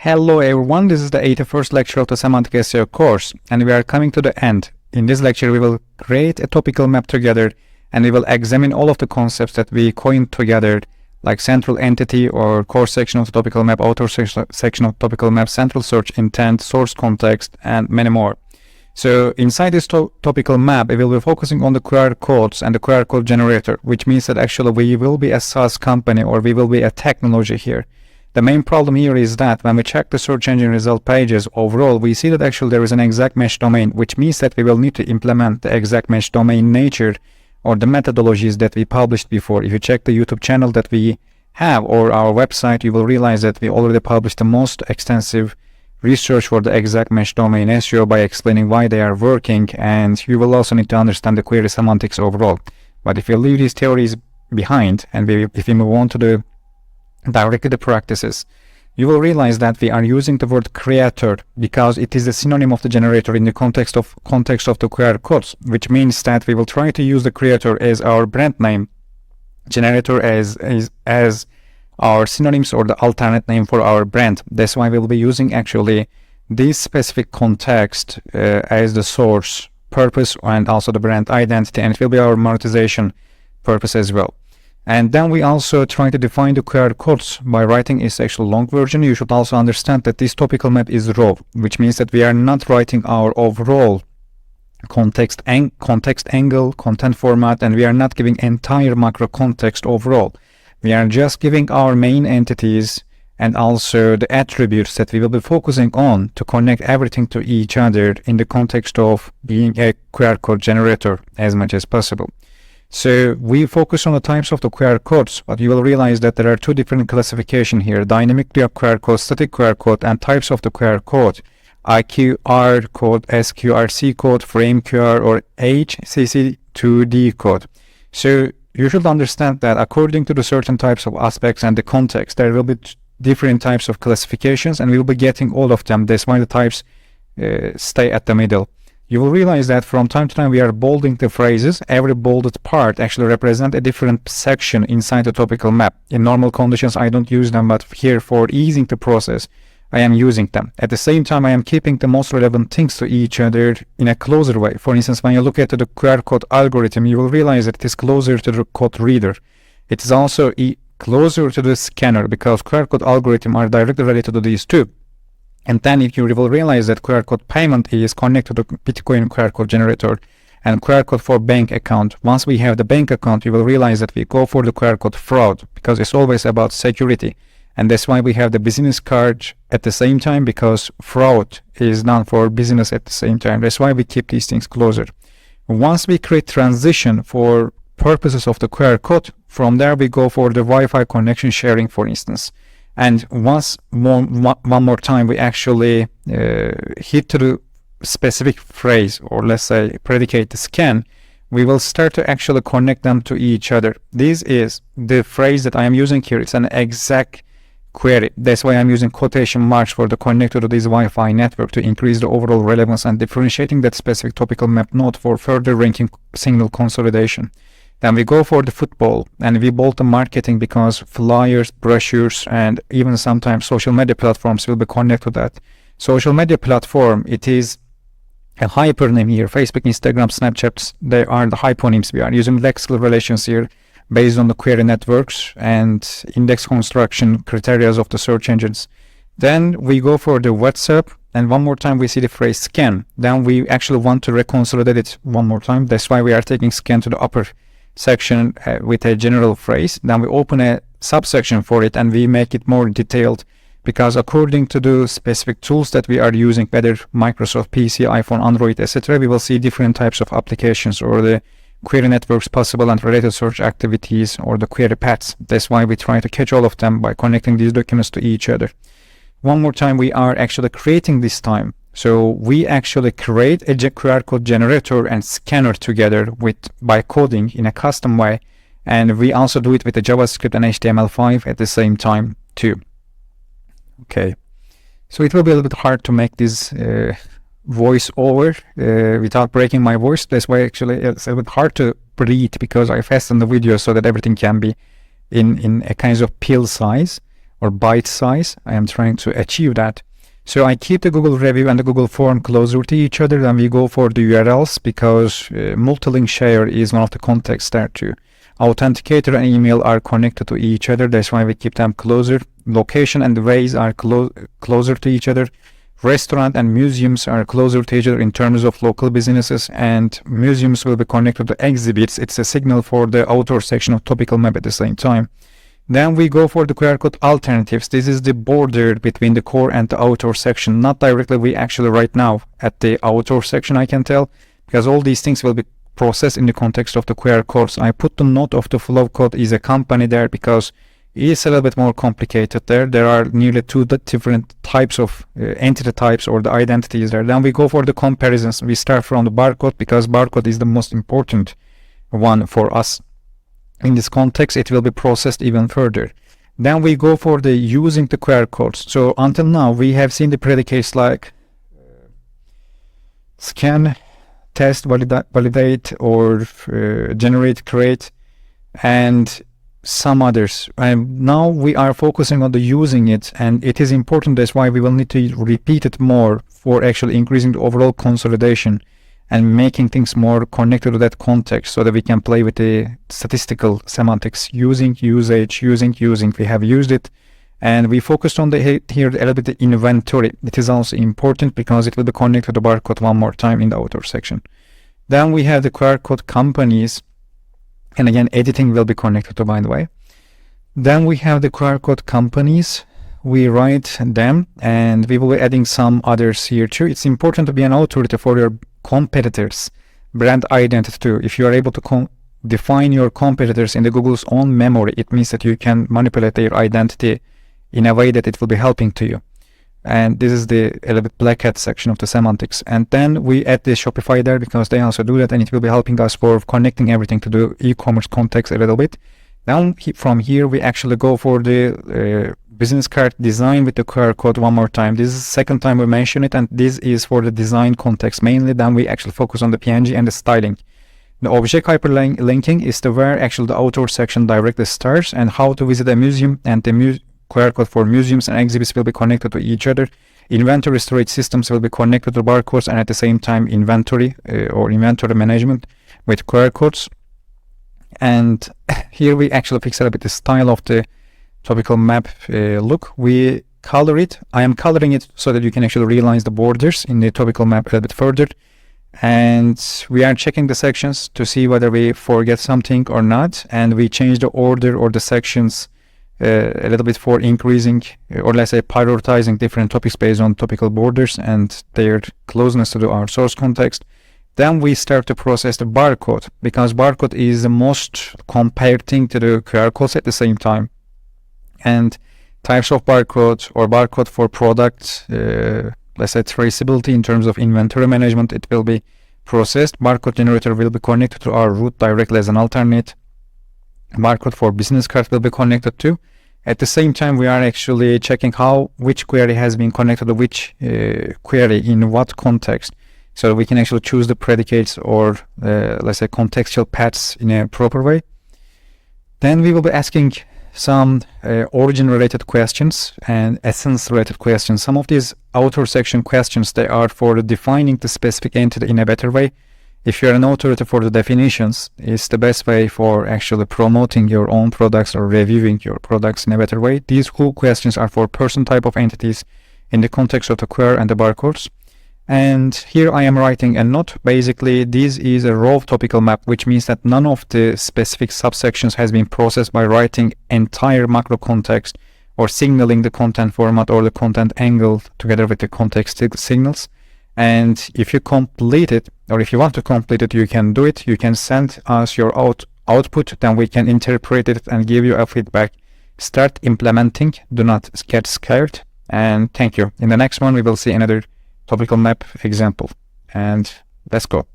Hello everyone, this is the 81st lecture of the Semantic SEO course, and we are coming to the end. In this lecture, we will create a topical map together, and we will examine all of the concepts that we coined together, like central entity or core section of the topical map, author section of topical map, central search intent, source context, and many more. So inside this topical map, we will be focusing on the QR codes and the QR code generator, which means that actually we will be a SaaS company, or we will be a technology here. The main problem here is that when we check the search engine result pages overall, we see that actually there is an exact match domain, which means that we will need to implement the exact match domain nature or the methodologies that we published before. If you check the YouTube channel that we have or our website, you will realize that we already published the most extensive research for the exact match domain SEO by explaining why they are working, and you will also need to understand the query semantics overall. But if you leave these theories behind and if we move on to directly the practices, you will realize that we are using the word creator because it is a synonym of the generator in the context of the QR codes, which means that we will try to use the creator as our brand name, generator as our synonyms or the alternate name for our brand. That's why we'll be using actually this specific context as the source purpose and also the brand identity, and it will be our monetization purpose as well. And then we also try to define the QR codes by writing its actual long version. You should also understand that this topical map is raw, which means that we are not writing our overall context angle, content format, and we are not giving entire macro context overall. We are just giving our main entities and also the attributes that we will be focusing on to connect everything to each other in the context of being a QR code generator as much as possible. So we focus on the types of the QR codes, but you will realize that there are two different classifications here: dynamic QR code, static QR code, and types of the QR code: IQR code, SQRC code, frame QR, or HCC2D code. So you should understand that according to the certain types of aspects and the context, there will be different types of classifications, and we will be getting all of them. That's why the types stay at the middle. You will realize that from time to time we are bolding the phrases. Every bolded part actually represents a different section inside the topical map. In normal conditions I don't use them, but here for easing the process I am using them. At the same time I am keeping the most relevant things to each other in a closer way. For instance, when you look at the QR code algorithm, you will realize that it is closer to the code reader. It is also closer to the scanner because QR code algorithm are directly related to these two. And then if you will realize that QR code payment is connected to Bitcoin QR code generator and QR code for bank account. Once we have the bank account, you will realize that we go for the QR code fraud because it's always about security. And that's why we have the business card at the same time, because fraud is done for business at the same time. That's why we keep these things closer. Once we create transition for purposes of the QR code, from there we go for the Wi-Fi connection sharing, for instance. And one more time we actually hit to the specific phrase, or let's say predicate the scan, we will start to actually connect them to each other. This is the phrase that I am using here. It's an exact query. That's why I'm using quotation marks for the connector to this Wi-Fi network to increase the overall relevance and differentiating that specific topical map node for further ranking signal consolidation. Then we go for the football and we bolt the marketing because flyers, brochures, and even sometimes social media platforms will be connected to that. Social media platform, it is a hypernym here. Facebook, Instagram, Snapchat, they are the hyponyms. We are using lexical relations here based on the query networks and index construction criteria of the search engines. Then we go for the WhatsApp, and one more time we see the phrase scan. Then we actually want to reconsolidate it one more time. That's why we are taking scan to the upper section with a general phrase. Then we open a subsection for it and we make it more detailed, because according to the specific tools that we are using, whether Microsoft PC, iPhone, Android, etc., we will see different types of applications or the query networks possible and related search activities or the query paths. That's why we try to catch all of them by connecting these documents to each other. One more time, we are actually creating this time. So we actually create a QR code generator and scanner together by coding in a custom way, and we also do it with the JavaScript and HTML5 at the same time too. Okay, so it will be a little bit hard to make this voice over without breaking my voice. That's why actually it's a bit hard to breathe, because I fasten the video so that everything can be in a kind of pill size. or byte size. I am trying to achieve that. So I keep the Google review and the Google form closer to each other. Then we go for the URLs, because multi-link share is one of the contexts there too. Authenticator and email are connected to each other. That's why we keep them closer. Location and ways are closer to each other. Restaurant and museums are closer to each other in terms of local businesses, and museums will be connected to exhibits. It's a signal for the outer section of topical map at the same time. Then we go for the QR code alternatives. This is the border between the core and the outer section. Not directly, we actually right now at the outer section, I can tell, because all these things will be processed in the context of the QR codes. I put the note of the flow code is a company there because it's a little bit more complicated there. There are nearly two different types of entity types, or the identities there. Then we go for the comparisons. We start from the barcode, because barcode is the most important one for us. In this context, it will be processed even further. Then we go for the using the QR codes. So until now, we have seen the predicates like scan, test, validate, or generate, create, and some others. Now we are focusing on the using it, and it is important. That's why we will need to repeat it more for actually increasing the overall consolidation and making things more connected to that context, so that we can play with the statistical semantics. Using, usage, using. We have used it, and we focused on the here a little bit the inventory. It is also important because it will be connected to the barcode one more time in the outer section. Then we have the QR code companies, and again editing will be connected to, by the way. Then we have the QR code companies. We write them, and we will be adding some others here too. It's important to be an authority for your competitors' brand identity too. If you are able to define your competitors in the Google's own memory, it means that you can manipulate their identity in a way that it will be helping to you. And this is the a little bit black hat section of the semantics. And then we add the Shopify there because they also do that, and it will be helping us for connecting everything to the e-commerce context a little bit. Now from here we actually go for the business card design with the QR code one more time. This is the second time we mention it, and this is for the design context mainly. Then we actually focus on the PNG and the styling. The object hyperlinking is the where actually the outer section directly starts, and how to visit a museum, and the QR code for museums and exhibits will be connected to each other. Inventory storage systems will be connected to barcodes, and at the same time inventory or inventory management with QR codes. And here we actually fix a little bit the style of the topical map look. We color it. I am coloring it so that you can actually realize the borders in the topical map a little bit further. And we are checking the sections to see whether we forget something or not. And we change the order or the sections a little bit for increasing, or let's say prioritizing different topics based on topical borders and their closeness to our source context. Then we start to process the barcode, because barcode is the most compared thing to the QR codes at the same time. And types of barcode, or barcode for product, let's say traceability in terms of inventory management, it will be processed. Barcode generator will be connected to our route directly as an alternate. Barcode for business card will be connected to. At the same time, we are actually checking which query has been connected to which query in what context, so we can actually choose the predicates or let's say contextual paths in a proper way. Then we will be asking some origin related questions and essence related questions. Some of these outer section questions, they are for defining the specific entity in a better way. If you're an authority for the definitions, it's the best way for actually promoting your own products or reviewing your products in a better way. These cool questions are for person type of entities in the context of the query and the barcodes. And here I am writing a note. Basically, this is a raw topical map, which means that none of the specific subsections has been processed by writing entire macro context or signaling the content format or the content angle together with the context signals. And if you complete it, or if you want to complete it, you can do it. You can send us your output, then we can interpret it and give you a feedback. Start implementing. Do not get scared. And thank you. In the next one, we will see another topical map example. And let's go.